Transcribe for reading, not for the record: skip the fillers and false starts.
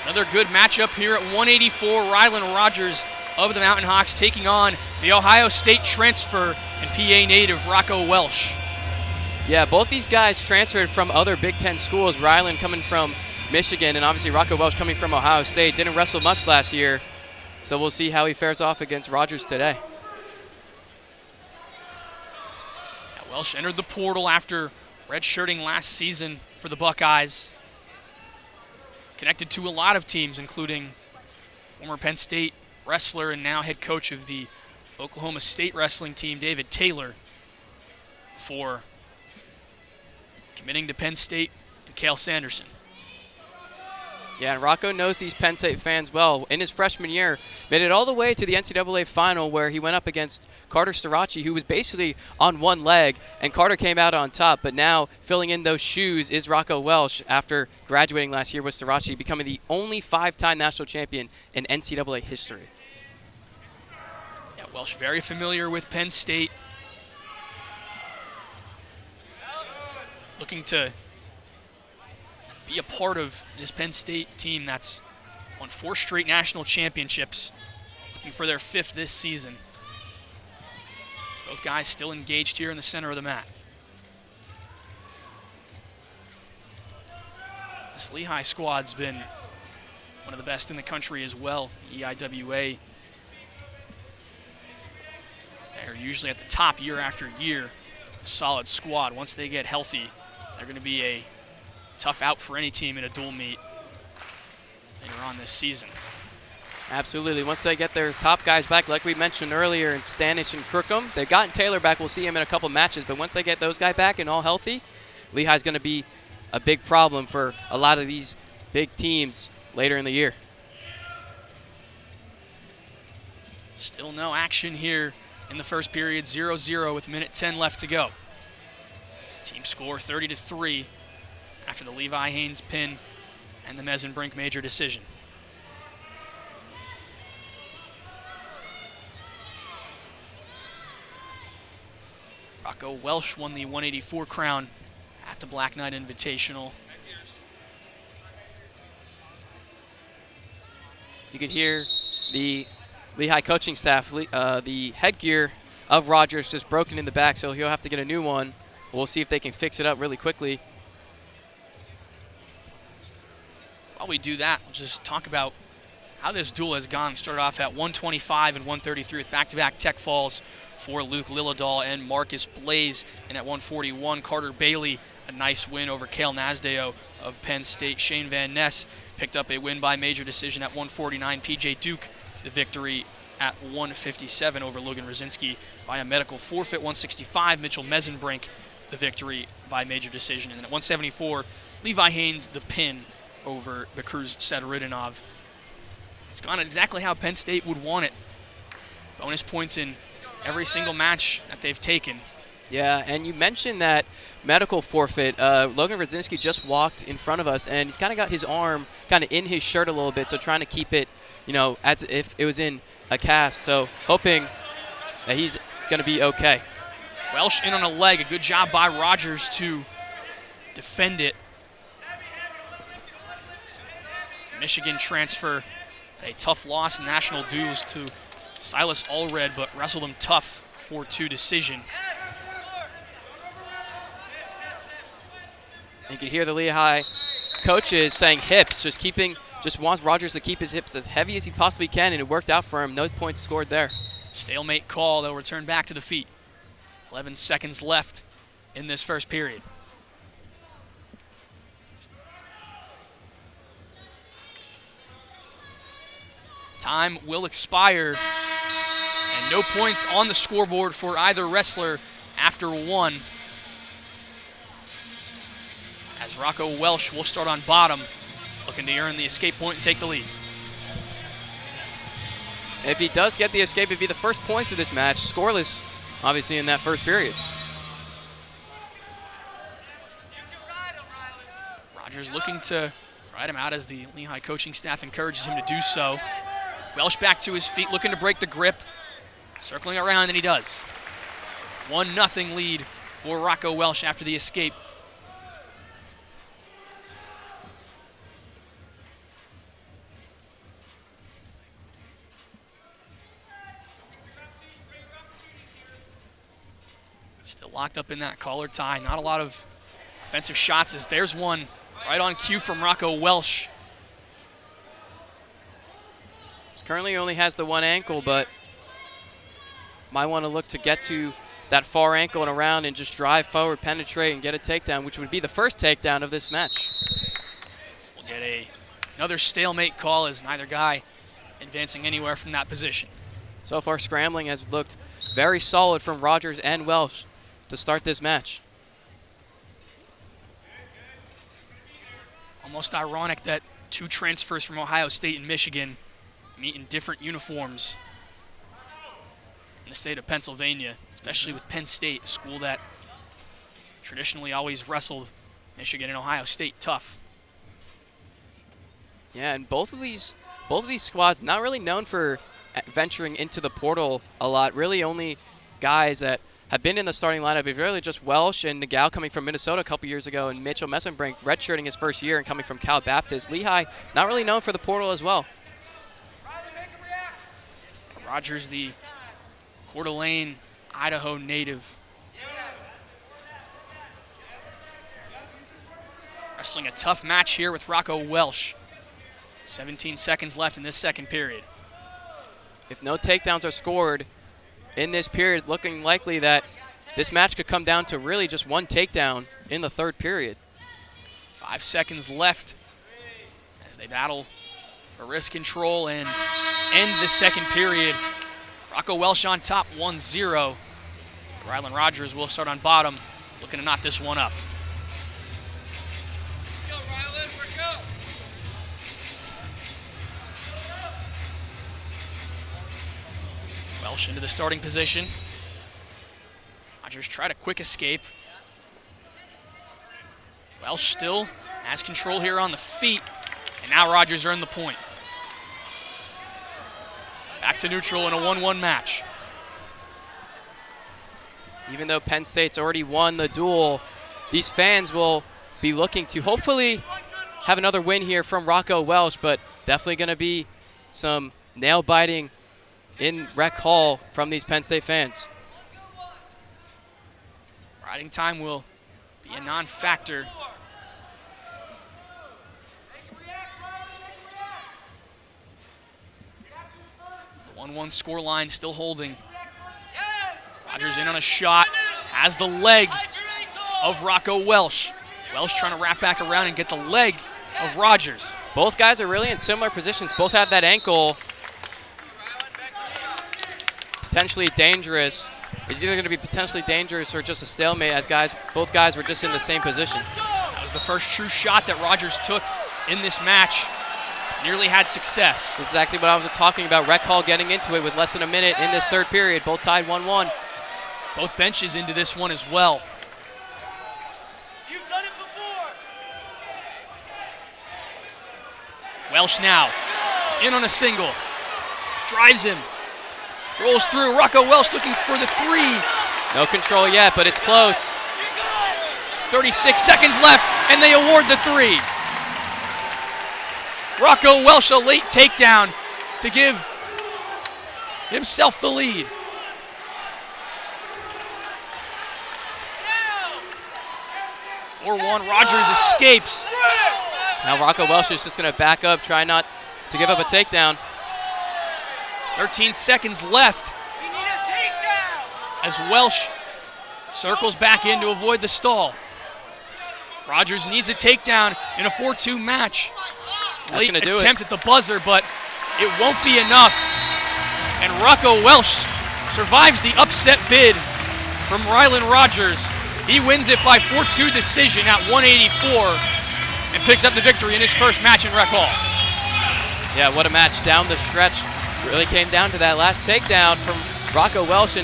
Another good matchup here at 184. Rylan Rogers of the Mountain Hawks taking on the Ohio State transfer and PA native Rocco Welsh. Yeah, both these guys transferred from other Big Ten schools. Rylan coming from Michigan, and obviously Rocco Welsh coming from Ohio State. Didn't wrestle much last year, so we'll see how he fares off against Rogers today. Yeah, Welsh entered the portal after redshirting last season for the Buckeyes. Connected to a lot of teams, including former Penn State wrestler and now head coach of the Oklahoma State wrestling team, David Taylor, for committing to Penn State and Cale Sanderson. Yeah, and Rocco knows these Penn State fans well. In his freshman year, made it all the way to the NCAA final where he went up against Carter Starachi, who was basically on one leg, and Carter came out on top. But now filling in those shoes is Rocco Welsh after graduating last year with Starachi, becoming the only 5-time national champion in NCAA history. Yeah, Welsh very familiar with Penn State. Looking to be a part of this Penn State team that's won 4 straight national championships, looking for their 5th this season. As both guys still engaged here in the center of the mat. This Lehigh squad's been one of the best in the country as well. The EIWA, they're usually at the top year after year. A solid squad. Once they get healthy, they're going to be a tough out for any team in a dual meet later on this season. Absolutely. Once they get their top guys back, like we mentioned earlier, in Stanish and Crookham, they've gotten Taylor back. We'll see him in a couple matches. But once they get those guys back and all healthy, Lehigh's going to be a big problem for a lot of these big teams later in the year. Still no action here in the first period, 0-0 with 1:10 left to go. Team score 30-3 after the Levi Haynes pin and the Mesenbrink major decision. Rocco Welsh won the 184 crown at the Black Knight Invitational. You can hear the Lehigh coaching staff, the headgear of Rogers just broken in the back, so he'll have to get a new one. We'll see if they can fix it up really quickly. While we do that, we'll just talk about how this duel has gone. Started off at 125 and 133 with back-to-back tech falls for Luke Lillidahl and Marcus Blaze. And at 141, Carter Bailey, a nice win over Cale Nasdeo of Penn State. Shane Van Ness picked up a win by major decision at 149. PJ Duke, the victory at 157 over Logan Rosinski via medical forfeit. 165, Mitchell Mesenbrink, the victory by major decision. And then at 174, Levi Haynes, the pin over Bakruz Sadaridinov. It's gone exactly how Penn State would want it. Bonus points in every single match that they've taken. Yeah, and you mentioned that medical forfeit. Logan Rosinski just walked in front of us, and he's kind of got his arm kind of in his shirt a little bit, so trying to keep it, as if it was in a cast. So hoping that he's going to be okay. Welsh in on a leg. A good job by Rogers to defend it. Michigan transfer, a tough loss in national duels to Silas Allred, but wrestled him tough 4-2 decision. You can hear the Lehigh coaches saying hips, just wants Rogers to keep his hips as heavy as he possibly can, and it worked out for him. No points scored there. Stalemate call. They'll return back to the feet. 11 seconds left in this first period. Time will expire, and no points on the scoreboard for either wrestler after 1. As Rocco Welsh will start on bottom, looking to earn the escape point and take the lead. If he does get the escape, it'd be the first points of this match, scoreless, obviously, in that first period. Rogers looking to ride him out as the Lehigh coaching staff encourages him to do so. Welsh back to his feet, looking to break the grip. Circling around, and he does. 1-0 lead for Rocco Welsh after the escape. Still locked up in that collar tie. Not a lot of offensive shots as there's one right on cue from Rocco Welsh. Currently only has the one ankle, but might want to look to get to that far ankle and around and just drive forward, penetrate, and get a takedown, which would be the first takedown of this match. We'll get another stalemate call as neither guy advancing anywhere from that position. So far, scrambling has looked very solid from Rogers and Welsh to start this match. Almost ironic that two transfers from Ohio State and Michigan meet in different uniforms in the state of Pennsylvania, especially with Penn State, a school that traditionally always wrestled Michigan and Ohio State tough. Yeah, and both of these squads not really known for venturing into the portal a lot. Really only guys that have been in the starting lineup. It's really just Welsh and Nagel coming from Minnesota a couple years ago, and Mitchell Messenbrink redshirting his first year and coming from Cal Baptist. Lehigh not really known for the portal as well. Rogers, the Coeur d'Alene, Idaho native. Wrestling a tough match here with Rocco Welsh. 17 seconds left in this second period. If no takedowns are scored in this period, looking likely that this match could come down to really just one takedown in the third period. 5 seconds left as they battle for wrist control and end the second period. Rocco Welsh on top, 1-0. Rylan Rogers will start on bottom, looking to knock this one up. Go, Rylan, we're go. Welsh into the starting position. Rogers tried a quick escape. Welsh still has control here on the feet, and now Rogers earned the point. Back to neutral in a 1-1 match. Even though Penn State's already won the duel, these fans will be looking to hopefully have another win here from Rocco Welsh, but definitely going to be some nail-biting in Rec Hall from these Penn State fans. Riding time will be a non-factor. It's a 1-1 scoreline still holding. Rogers in on a shot, has the leg of Rocco Welsh. Welsh trying to wrap back around and get the leg of Rogers. Both guys are really in similar positions. Both have that ankle. Potentially dangerous. It's either going to be potentially dangerous or just a stalemate, as both guys were just in the same position. That was the first true shot that Rogers took in this match. Nearly had success. This is actually what I was talking about. Rec Hall getting into it with less than a minute in this third period. Both tied 1-1. Both benches into this one as well. You've done it before. Welsh now in on a single. Drives him. Rolls through. Rocco Welsh looking for the three. No control yet, but it's close. 36 seconds left, and they award the three. Rocco Welsh a late takedown to give himself the lead. Or 1, Rogers escapes. Now Rocco Welsh is just going to back up, try not to give up a takedown. 13 seconds left We need a takedown. as Welsh circles back in to avoid the stall. Rogers needs a takedown in a 4-2 match. That's Late gonna do attempt at the buzzer, but it won't be enough. And Rocco Welsh survives the upset bid from Rylan Rogers. He wins it by 4-2 decision at 184 and picks up the victory in his first match in Rec Hall. Yeah, what a match down the stretch. Really came down to that last takedown from Rocco Welsh.